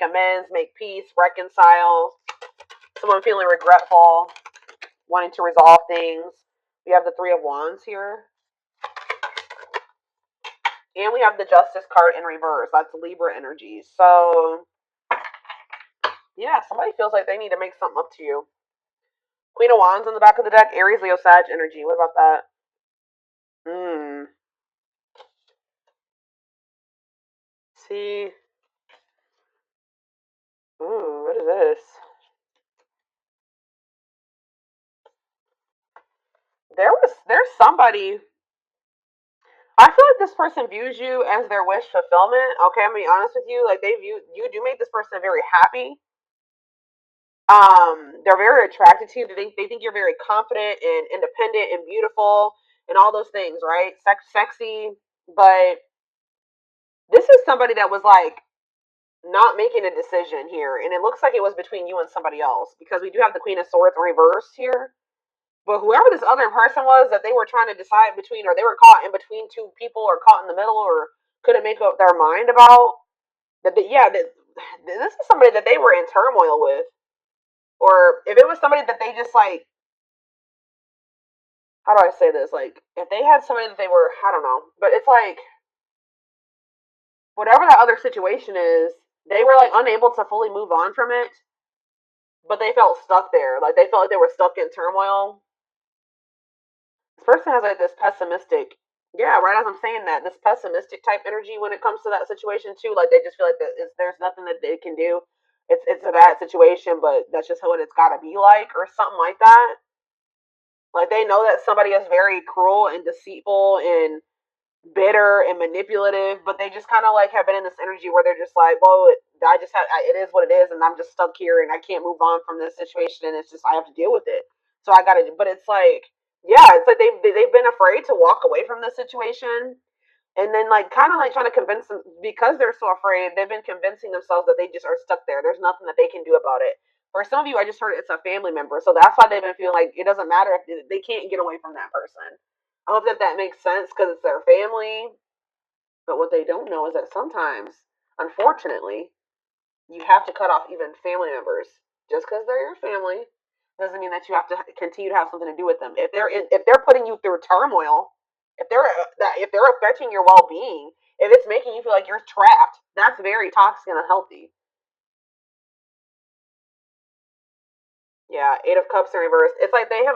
amends, make peace, reconcile. Someone feeling regretful, wanting to resolve things. We have the Three of Wands here. And we have the Justice card in reverse. That's Libra energy. So, yeah, somebody feels like they need to make something up to you. Queen of Wands in the back of the deck. Aries, Leo, Sag energy. What about that? See. Ooh, what is this? There's somebody. I feel like this person views you as their wish fulfillment. Okay, I'm gonna be honest with you. Like you do make this person very happy. They're very attracted to you. They think you're very confident and independent and beautiful and all those things, right? Sexy. But this is somebody that was like not making a decision here, and it looks like it was between you and somebody else because we do have the Queen of Swords reversed here. But whoever this other person was that they were trying to decide between, or they were caught in between two people, or caught in the middle, or couldn't make up their mind about, this is somebody that they were in turmoil with. Or if it was somebody that they just like, how do I say this? Like, if they had somebody that they were, I don't know, but it's like, whatever that other situation is, they were like unable to fully move on from it, but they felt stuck there. Like, they felt like they were stuck in turmoil. This person has like this pessimistic, yeah, right as I'm saying that, this pessimistic type energy when it comes to that situation too. Like, they just feel like there's nothing that they can do. It's a bad situation, but that's just what it's got to be like, or something like that. Like, they know that somebody is very cruel and deceitful and bitter and manipulative, but they just kind of like have been in this energy where they're just like, well, it is what it is, and I'm just stuck here, and I can't move on from this situation, and it's just I have to deal with it. So I gotta, but it's like, yeah, it's like they've been afraid to walk away from this situation, and then like kind of like trying to convince them because they're so afraid. They've been convincing themselves that they just are stuck there. There's nothing that they can do about it. For some of you, I just heard it's a family member, so that's why they've been feeling like it doesn't matter if they can't get away from that person. I hope that makes sense because it's their family. But what they don't know is that sometimes, unfortunately, you have to cut off even family members. Just because they're your family doesn't mean that you have to continue to have something to do with them. If they're putting you through turmoil, if they're affecting your well being, if it's making you feel like you're trapped, that's very toxic and unhealthy. Yeah, Eight of Cups in reverse. It's like they're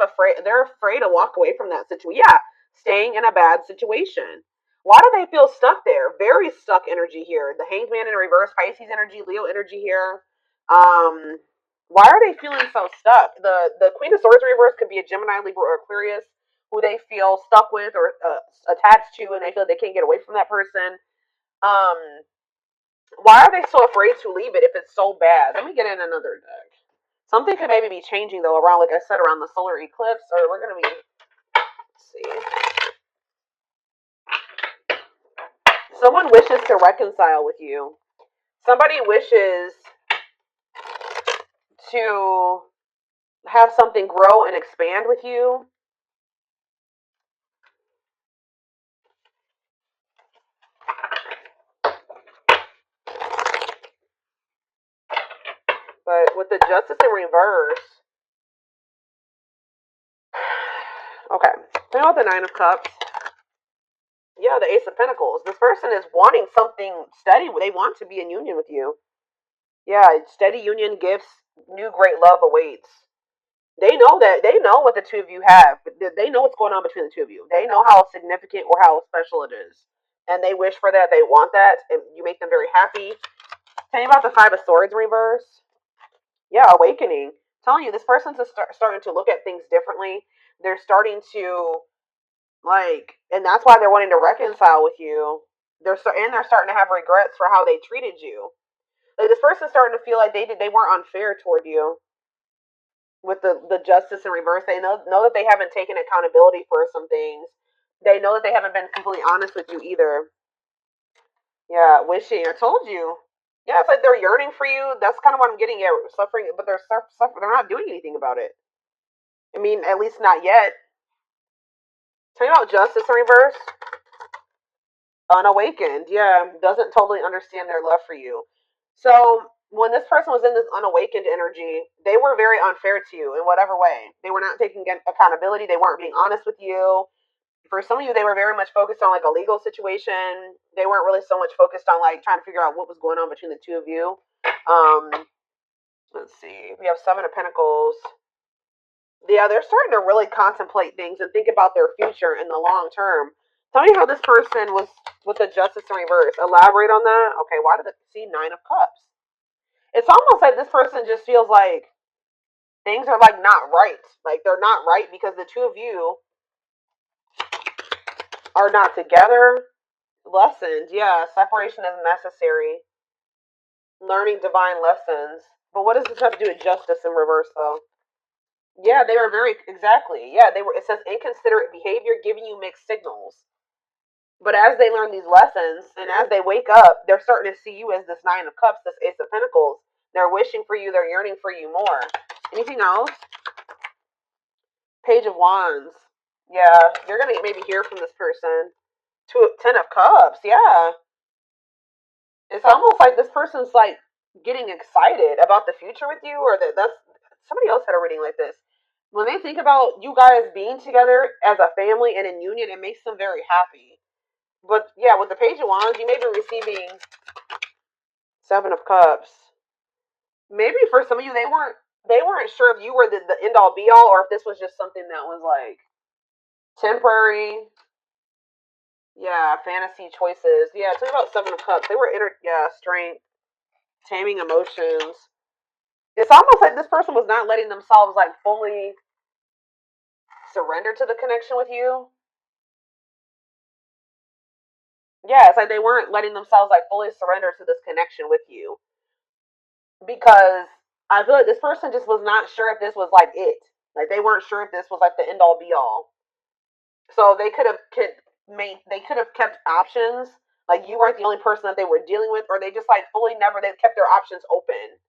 afraid to walk away from that situation. Yeah, staying in a bad situation. Why do they feel stuck there? Very stuck energy here. The Hanged Man in reverse, Pisces energy, Leo energy here. Um, why are they feeling so stuck? The Queen of Swords in reverse could be a Gemini, Libra, or Aquarius who they feel stuck with or attached to, and they feel they can't get away from that person. Um, why are they so afraid to leave it if it's so bad? Let me get in another deck. Something could maybe be changing though around, like I said, around the solar eclipse, or we're gonna be. Let's see. Someone wishes to reconcile with you. Somebody wishes to have something grow and expand with you. But with the Justice in reverse, okay. Think about the Nine of Cups. Yeah, the Ace of Pentacles. This person is wanting something steady. They want to be in union with you. Yeah, steady union, gifts, new great love awaits. They know what the two of you have. They know what's going on between the two of you. They know how significant or how special it is, and they wish for that. They want that, and you make them very happy. Tell you about the Five of Swords reverse. Yeah, awakening. I'm telling you, this person's starting to look at things differently. They're starting to and that's why they're wanting to reconcile with you. They're starting to have regrets for how they treated you. Like, this person's starting to feel like they weren't unfair toward you with the Justice in reverse. They know that they haven't taken accountability for some things. They know that they haven't been completely honest with you either. Yeah, wishing. I told you. Yeah, it's like they're yearning for you. That's kind of what I'm getting at. Suffering, but they're suffering. They're not doing anything about it. I mean, at least not yet. Tell you about Justice in reverse. Unawakened. Yeah, doesn't totally understand their love for you. So when this person was in this unawakened energy, they were very unfair to you in whatever way. They were not taking accountability. They weren't being honest with you. For some of you, they were very much focused on like a legal situation. They weren't really so much focused on like trying to figure out what was going on between the two of you. Let's see. We have Seven of Pentacles. Yeah, they're starting to really contemplate things and think about their future in the long term. Tell me how this person was with the Justice in reverse. Elaborate on that. Okay, why did it see Nine of Cups? It's almost like this person just feels like things are like not right. Like they're not right because the two of you are not together. Lessons, yeah, separation is necessary. Learning divine lessons. But what does this have to do with justice in reverse though? Yeah, they were very exactly. Yeah, they were. It says inconsiderate behavior giving you mixed signals. But as they learn these lessons and as they wake up, they're starting to see you as this Nine of Cups, this Ace of Pentacles. They're wishing for you. They're yearning for you more. Anything else? Page of Wands. Yeah, you're gonna maybe hear from this person. Ten of Cups. Yeah, it's almost like this person's like getting excited about the future with you, or that's somebody else had a reading like this. When they think about you guys being together as a family and in union, it makes them very happy. But yeah, with the Page of Wands, you may be receiving Seven of Cups. Maybe for some of you, they weren't sure if you were the end all be all, or if this was just something that was like temporary. Yeah, fantasy choices. Yeah, talk about Seven of Cups. They were strength, taming emotions. It's almost like this person was not letting themselves like fully surrender to the connection with you. Yeah, it's like they weren't letting themselves like fully surrender to this connection with you because I feel like this person just was not sure if this was like it. Like they weren't sure if this was like the end all be all. So they could have kept options. Like you weren't the only person that they were dealing with, or they just like fully never they kept their options open.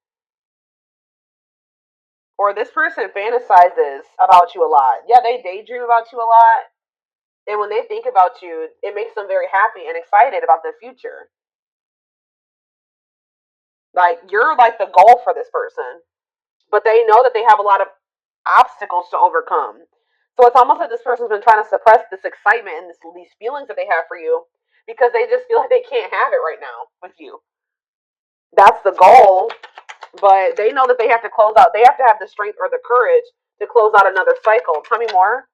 Or this person fantasizes about you a lot. Yeah, they daydream about you a lot. And when they think about you, it makes them very happy and excited about the future. Like you're like the goal for this person. But they know that they have a lot of obstacles to overcome. So it's almost like this person's been trying to suppress this excitement and these feelings that they have for you because they just feel like they can't have it right now with you. That's the goal, but they know that they have to close out. They have to have the strength or the courage to close out another cycle. Tell me more.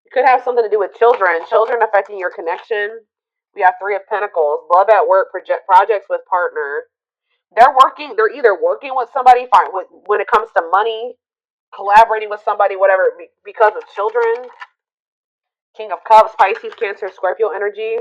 It could have something to do with children. Children affecting your connection. We have Three of Pentacles. Love at work. Projects with partner. They're working. They're either working with somebody. Fine. When it comes to money, collaborating with somebody, whatever, because of children. King of Cups, Pisces, Cancer, Scorpio energy.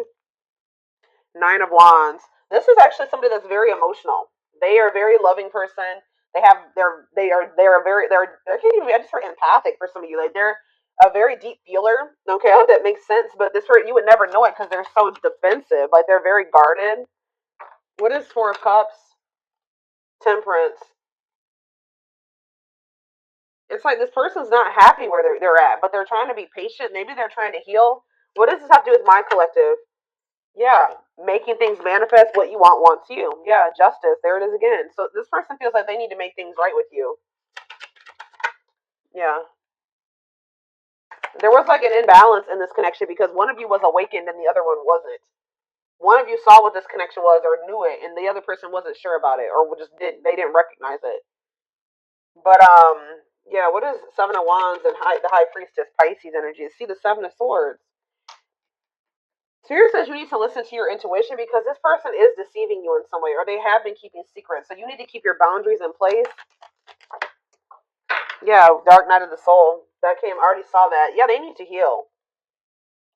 Nine of Wands. This is actually somebody that's very emotional. They are a very loving person. They can't even, I just heard empathic for some of you. Like they're a very deep feeler. Okay, I hope that makes sense. But this hurt you would never know it because they're so defensive. Like they're very guarded. What is Four of Cups? Temperance. It's like this person's not happy where they're at, but they're trying to be patient. Maybe they're trying to heal. What does this have to do with my collective? Yeah, making things manifest. What you want wants you. Yeah, justice. There it is again. So this person feels like they need to make things right with you. Yeah. There was like an imbalance in this connection because one of you was awakened and the other one wasn't. One of you saw what this connection was or knew it, and the other person wasn't sure about it or just didn't recognize it. But yeah. What is Seven of Wands and the High Priestess Pisces energy? See the Seven of Swords. Spirit says you need to listen to your intuition because this person is deceiving you in some way, or they have been keeping secrets. So you need to keep your boundaries in place. Yeah, Dark Night of the Soul. That came, I already saw that. Yeah, they need to heal.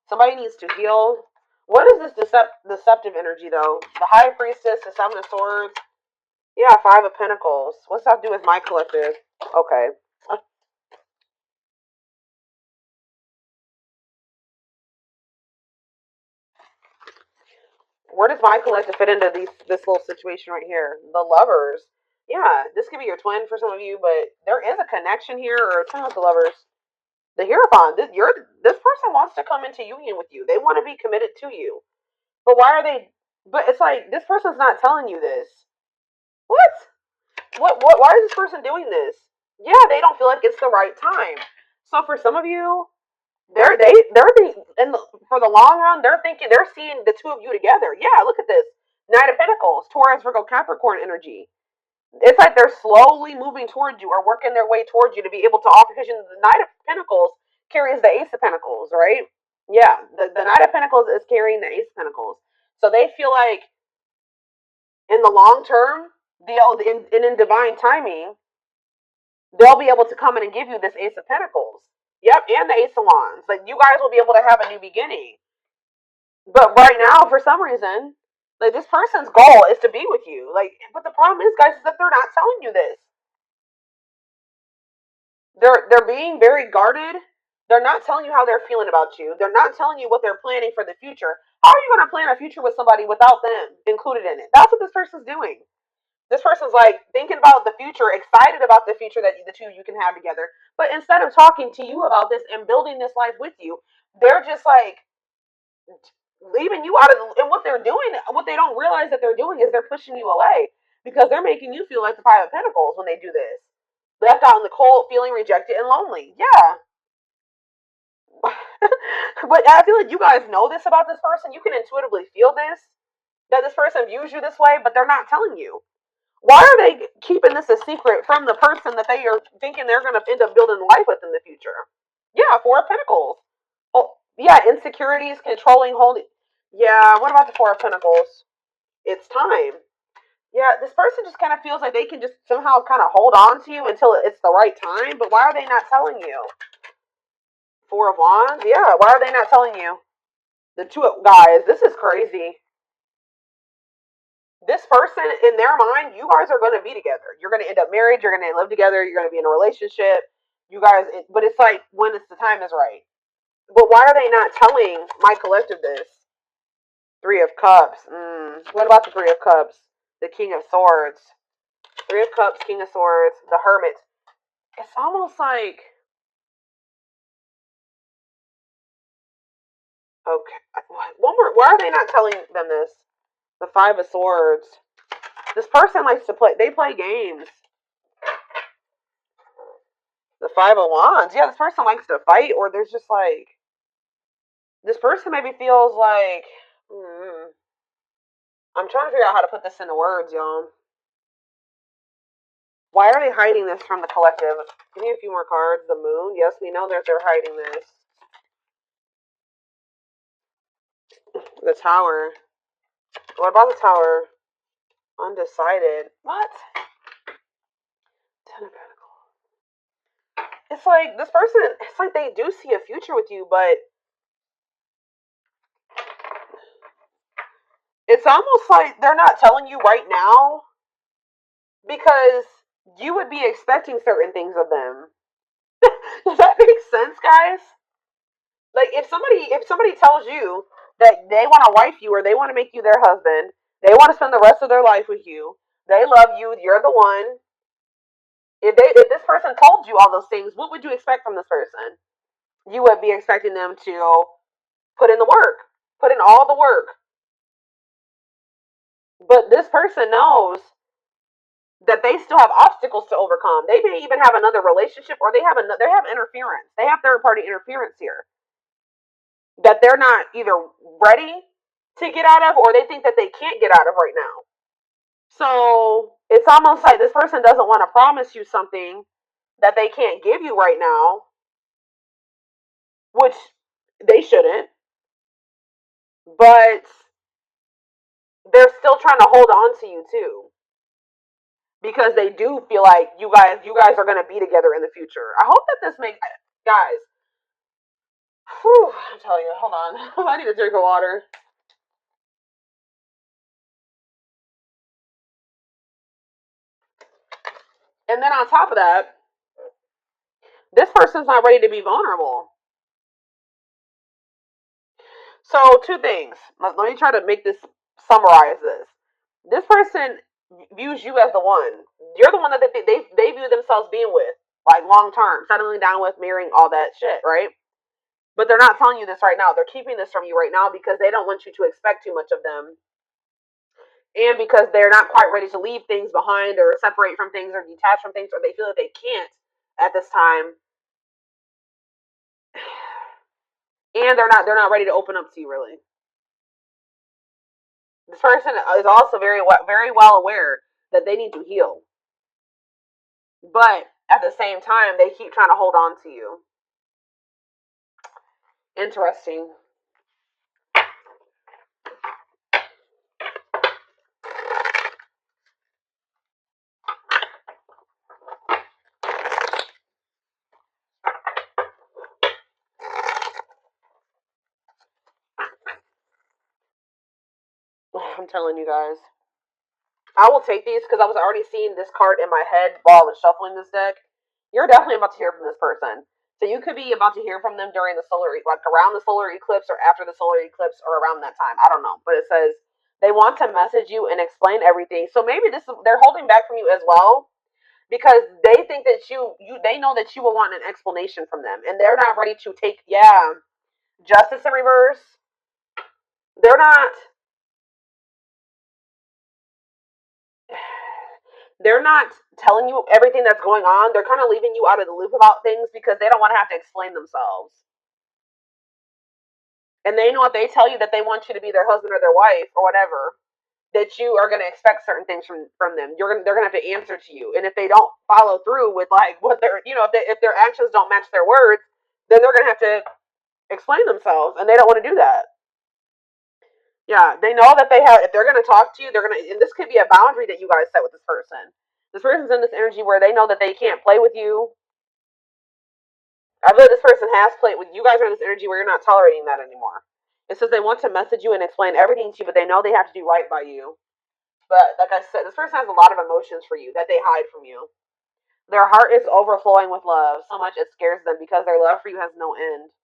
Somebody needs to heal. What is this deceptive energy, though? The High Priestess, the Seven of Swords. Yeah, Five of Pentacles. What's that do with my collective? Okay. Where does my collective fit into this little situation right here? The Lovers. Yeah, this could be your twin for some of you, but there is a connection here, or a twin with the Lovers. The Hierophant. This person wants to come into union with you. They want to be committed to you. But why are they? But it's like this person's not telling you this. What? why is this person doing this? Yeah, they don't feel like it's the right time. So for some of you, they're thinking, and for the long run, they're seeing the two of you together. Yeah, look at this. Knight of Pentacles, Taurus, Virgo, Capricorn energy. It's like they're slowly moving towards you or working their way towards you to be able to offer, because the Knight of Pentacles carries the Ace of Pentacles, right? Yeah, the Knight of Pentacles is carrying the Ace of Pentacles. So they feel like in the long term, in divine timing, they'll be able to come in and give you this Ace of Pentacles. Yep, and the Ace of Wands. Like, you guys will be able to have a new beginning. But right now, for some reason, like, this person's goal is to be with you. Like, but the problem is, guys, is that they're not telling you this. They're being very guarded. They're not telling you how they're feeling about you. They're not telling you what they're planning for the future. How are you going to plan a future with somebody without them included in it? That's what this person's doing. This person's like thinking about the future, excited about the future that the two of you can have together. But instead of talking to you about this and building this life with you, they're just like leaving you out of the, and what they're doing, what they don't realize that they're doing is they're pushing you away, because they're making you feel like the Five of Pentacles when they do this. Left out in the cold, feeling rejected and lonely. Yeah. But I feel like you guys know this about this person. You can intuitively feel this, that this person views you this way, but they're not telling you. Why are they keeping this a secret from the person that they are thinking they're going to end up building life with in the future? Yeah, Four of Pentacles. Oh, yeah, insecurities, controlling, holding. Yeah, what about the Four of Pentacles? It's time. Yeah, this person just kind of feels like they can just somehow kind of hold on to you until it's the right time, but why are they not telling you? Four of Wands? Yeah, why are they not telling you? The two of, guys, this is crazy. This person, in their mind, you guys are going to be together. You're going to end up married. You're going to live together. You're going to be in a relationship. You guys, but it's like when it's the time is right. But why are they not telling my collective this? Three of Cups. What about the Three of Cups? The King of Swords. Three of Cups, King of Swords, the Hermit. It's almost like, okay, one more. Why are they not telling them this? The Five of Swords. This person likes to play. They play games. The Five of Wands. Yeah, this person likes to fight, or there's just like, this person maybe feels like, I'm trying to figure out how to put this into words, y'all. Why are they hiding this from the collective? Give me a few more cards. The Moon. Yes, we know that they're hiding this. The Tower. What about the Tower? Undecided. What? Ten of Pentacles. It's like this person, it's like they do see a future with you, but it's almost like they're not telling you right now because you would be expecting certain things of them. Does that make sense, guys? Like, if somebody tells you that they want to wife you or they want to make you their husband, they want to spend the rest of their life with you, they love you, you're the one. If this person told you all those things, what would you expect from this person? You would be expecting them to put in the work, put in all the work. But this person knows that they still have obstacles to overcome. They may even have another relationship, or they have interference. They have third party interference here that they're not either ready to get out of, or they think that they can't get out of right now. So it's almost like this person doesn't want to promise you something that they can't give you right now, which they shouldn't, but they're still trying to hold on to you too, because they do feel like you guys are going to be together in the future. I hope that this makes, guys. Whew, I'm telling you, hold on. I need a drink of water. And then on top of that, this person's not ready to be vulnerable. So two things. Let me try to make this, summarize this. This person views you as the one. You're the one that they view themselves being with, like long term, settling down with, marrying, all that shit, right? But they're not telling you this right now. They're keeping this from you right now because they don't want you to expect too much of them. And because they're not quite ready to leave things behind or separate from things or detach from things, or they feel that they can't at this time, and they're not ready to open up to you really. This person is also very well aware that they need to heal, but at the same time they keep trying to hold on to you. Interesting. I'm telling you guys. I will take these because I was already seeing this card in my head while I was shuffling this deck. You're definitely about to hear from this person. So you could be about to hear from them during the like around the solar eclipse or after the solar eclipse or around that time. I don't know. But it says they want to message you and explain everything. So maybe they're holding back from you as well because they think that they know that you will want an explanation from them and they're not ready to take justice in reverse. They're not they're not telling you everything that's going on. They're kind of leaving you out of the loop about things because they don't want to have to explain themselves. And they know if they tell you that they want you to be their husband or their wife or whatever, that you are going to expect certain things from them. They're going to have to answer to you. And if they don't follow through with like what they're, if their actions don't match their words, then they're going to have to explain themselves, and they don't want to do that. Yeah, they know that if they're going to talk to you, they're going to, and this could be a boundary that you guys set with this person. This person's in this energy where they know that they can't play with you. I feel like this person has played with you guys are in this energy where you're not tolerating that anymore. It says they want to message you and explain everything to you, but they know they have to do right by you. But like I said, this person has a lot of emotions for you that they hide from you. Their heart is overflowing with love, so much it scares them because their love for you has no end.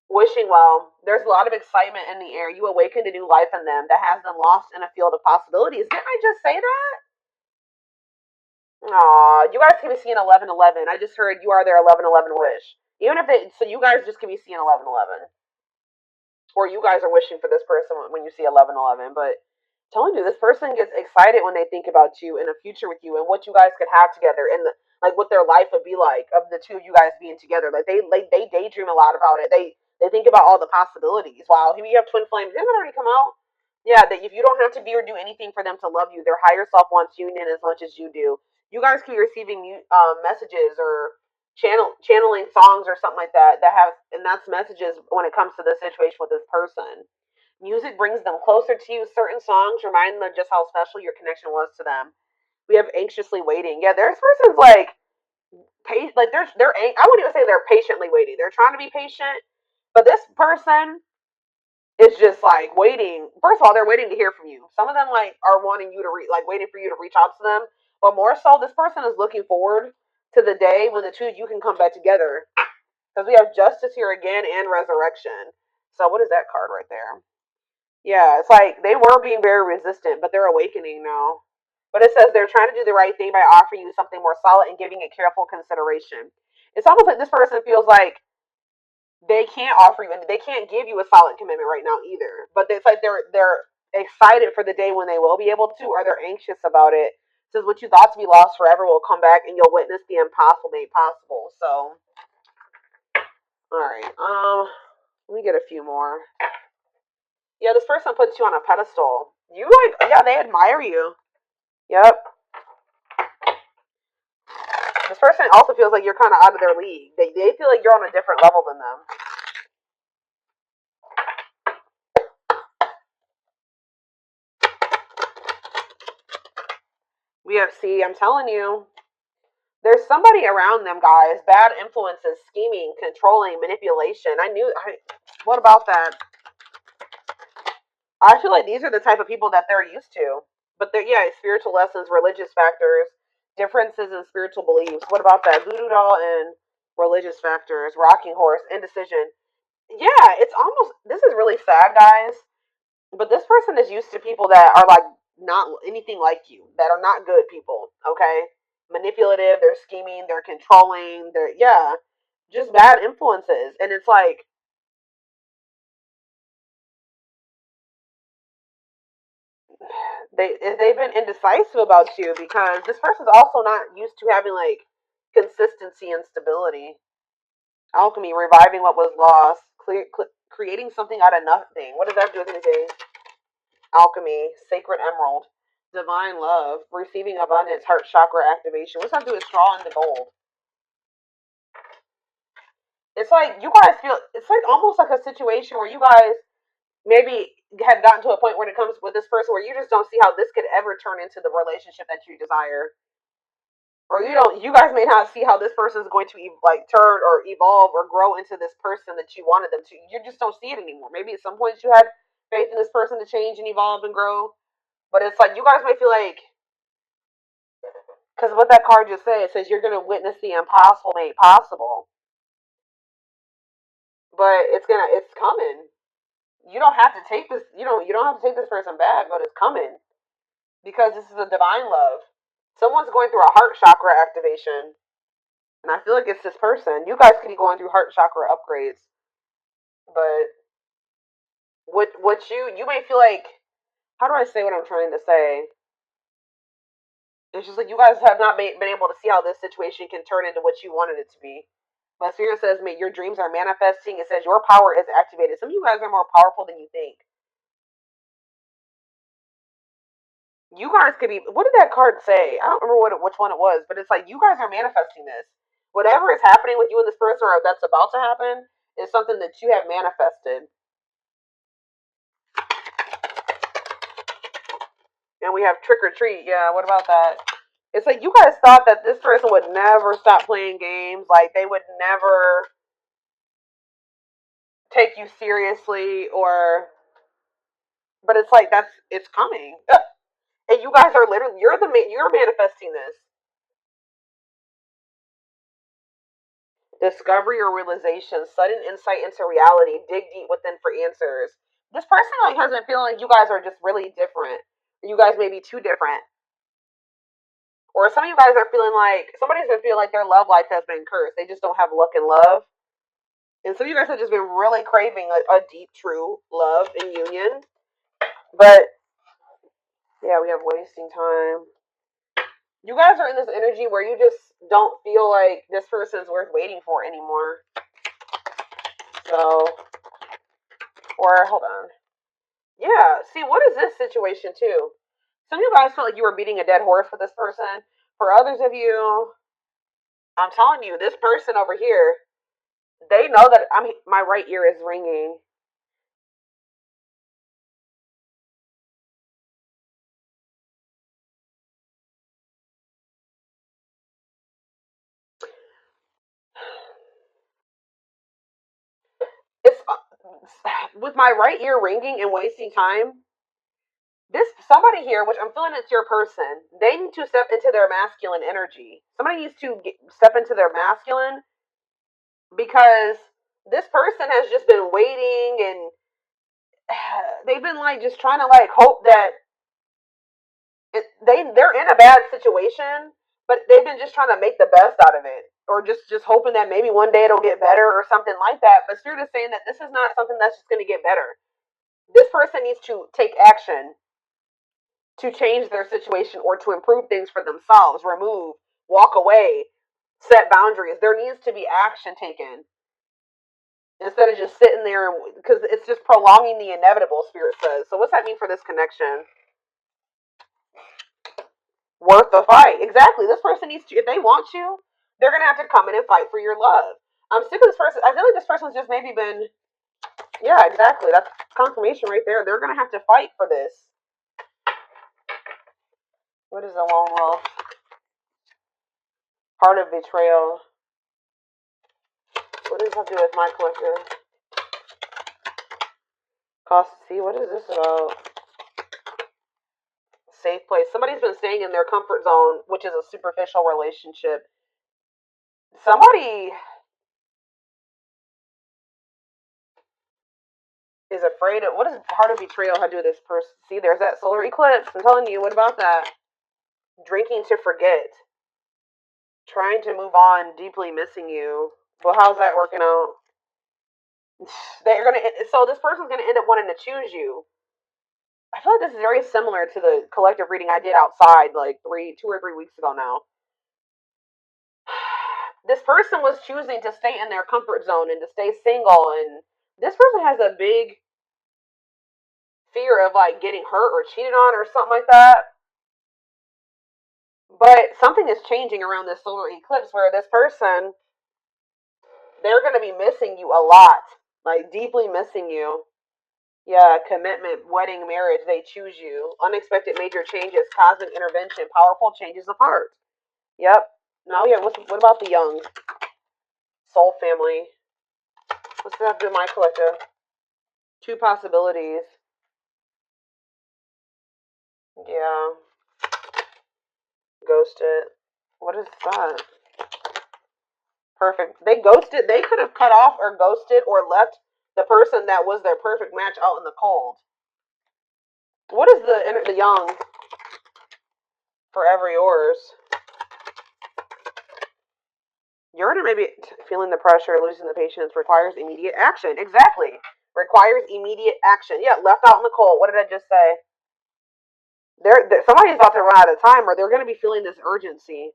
Wishing well, there's a lot of excitement in the air. You awakened a new life in them that has them lost in a field of possibilities. Didn't I just say that? Aw, you guys can be seeing 1111. I just heard you are their 1111 wish. Even if so you guys just can be seeing 1111. Or you guys are wishing for this person when you see 1111. But telling you, this person gets excited when they think about you in a future with you and what you guys could have together and like what their life would be like of the two of you guys being together. Like they daydream a lot about it. They think about all the possibilities. Wow, here you have twin flames. Didn't that already come out? Yeah, that if you don't have to be or do anything for them to love you, their higher self wants union as much as you do. You guys could be receiving messages or channeling songs or something like that and that's messages when it comes to this situation with this person. Music brings them closer to you. Certain songs remind them just how special your connection was to them. We have anxiously waiting. Yeah, there's persons like like I wouldn't even say they're patiently waiting. They're trying to be patient, but this person is just like waiting. First of all, they're waiting to hear from you. Some of them like are wanting you to like waiting for you to reach out to them, but more so, this person is looking forward to the day when the two of you can come back together. Because we have justice here again and resurrection. So what is that card right there? Yeah, it's like they were being very resistant, but they're awakening now. But it says they're trying to do the right thing by offering you something more solid and giving it careful consideration. It's almost like this person feels like they can't offer you, and they can't give you a solid commitment right now either. But it's like they're excited for the day when they will be able to, or they're anxious about it. It says what you thought to be lost forever will come back, and you'll witness the impossible made possible. So, all right, let me get a few more. Yeah, this person puts you on a pedestal. You like, yeah, they admire you. Yep. This person also feels like you're kind of out of their league. They feel like you're on a different level than them. We have, see, I'm telling you, there's somebody around them, guys. Bad influences, scheming, controlling, manipulation. What about that? I feel like these are the type of people that they're used to. But yeah, spiritual lessons, religious factors, differences in spiritual beliefs. What about that? Voodoo doll and religious factors, rocking horse, indecision. Yeah, it's almost, this is really sad, guys. But this person is used to people that are like not anything like you, that are not good people, okay? Manipulative, they're scheming, they're controlling, yeah, just bad influences. And it's like, They've been indecisive about you because this person's also not used to having like consistency and stability. Alchemy, reviving what was lost, creating something out of nothing. What does that do with anything? Alchemy, sacred emerald, divine love, receiving abundance, heart chakra activation. What's that do with straw and the gold? It's like you guys feel. It's like almost like a situation where you guys maybe have gotten to a point when it comes with this person where you just don't see how this could ever turn into the relationship that you desire, or you guys may not see how this person is going to like turn or evolve or grow into this person that you wanted them to. You just don't see it anymore. Maybe at some point you had faith in this person to change and evolve and grow, but it's like you guys may feel like, because what that card just said, it says you're going to witness the impossible made possible, but it's coming. You don't have to take this. You don't have to take this person back, but it's coming because this is a divine love. Someone's going through a heart chakra activation, and I feel like it's this person. You guys could be going through heart chakra upgrades, but what you may feel like. How do I say what I'm trying to say? It's just like you guys have not been able to see how this situation can turn into what you wanted it to be. But Spirit says, your dreams are manifesting. It says your power is activated. Some of you guys are more powerful than you think. You guys could be. What did that card say? I don't remember which one it was, but it's like you guys are manifesting this. Whatever is happening with you and this person, or that's about to happen, is something that you have manifested. And we have trick or treat. Yeah, what about that? It's like you guys thought that this person would never stop playing games. Like they would never take you seriously, or. But it's like it's coming, and you guys are literally you're manifesting this. Discovery or realization, sudden insight into reality, dig deep within for answers. This person like has been feeling like you guys are just really different. You guys may be too different. Or some of you guys are feeling like somebody's been feeling like their love life has been cursed. They just don't have luck in love. And some of you guys have just been really craving a deep, true love and union. But yeah, we have wasting time. You guys are in this energy where you just don't feel like this person's worth waiting for anymore. So, or hold on. Yeah, see, what is this situation too? Some of you guys felt like you were beating a dead horse with this person. For others of you, I'm telling you, this person over here, they know that my right ear is ringing. It's with my right ear ringing and wasting time. This somebody here, which I'm feeling it's your person, they need to step into their masculine energy. Somebody needs to step into their masculine because this person has just been waiting and they've been like just trying to like hope that they're in a bad situation, but they've been just trying to make the best out of it, or just hoping that maybe one day it'll get better or something like that. But Spirit is saying that this is not something that's just going to get better. This person needs to take action to change their situation or to improve things for themselves, remove, walk away, set boundaries. There needs to be action taken instead of just sitting there, because it's just prolonging the inevitable, Spirit says. So what's that mean for this connection? Worth the fight. Exactly. This person needs to, if they want you, they're going to have to come in and fight for your love. I'm sick of this person. I feel like this person's just maybe been, yeah, exactly. That's confirmation right there. They're going to have to fight for this. What is the lone wolf? Heart of betrayal. What does that do with my collective? Cost to see. What is this about? Safe place. Somebody's been staying in their comfort zone, which is a superficial relationship. Somebody is afraid of, what does heart of betrayal have to do with this person? See, there's that solar eclipse. I'm telling you, what about that? Drinking to forget. Trying to move on, deeply missing you. Well, how's that working out? So this person's gonna end up wanting to choose you. I feel like this is very similar to the collective reading I did outside like 2 or 3 weeks ago now. This person was choosing to stay in their comfort zone and to stay single, and this person has a big fear of like getting hurt or cheated on or something like that. But something is changing around this solar eclipse where this person, they're going to be missing you a lot, like deeply missing you. Yeah, commitment, wedding, marriage, they choose you. Unexpected major changes, cosmic intervention, powerful changes of heart. Yep. Now, yeah, what about the young soul family? What's that do my collective? Two possibilities. Yeah. Ghosted. What is that? Perfect. They ghosted. They could have cut off or ghosted or left the person that was their perfect match out in the cold. What is the young? Forever yours. Uranus may be feeling the pressure, losing the patience, requires immediate action. Exactly. Requires immediate action. Yeah, left out in the cold. What did I just say? Somebody's about to run out of time, or they're going to be feeling this urgency.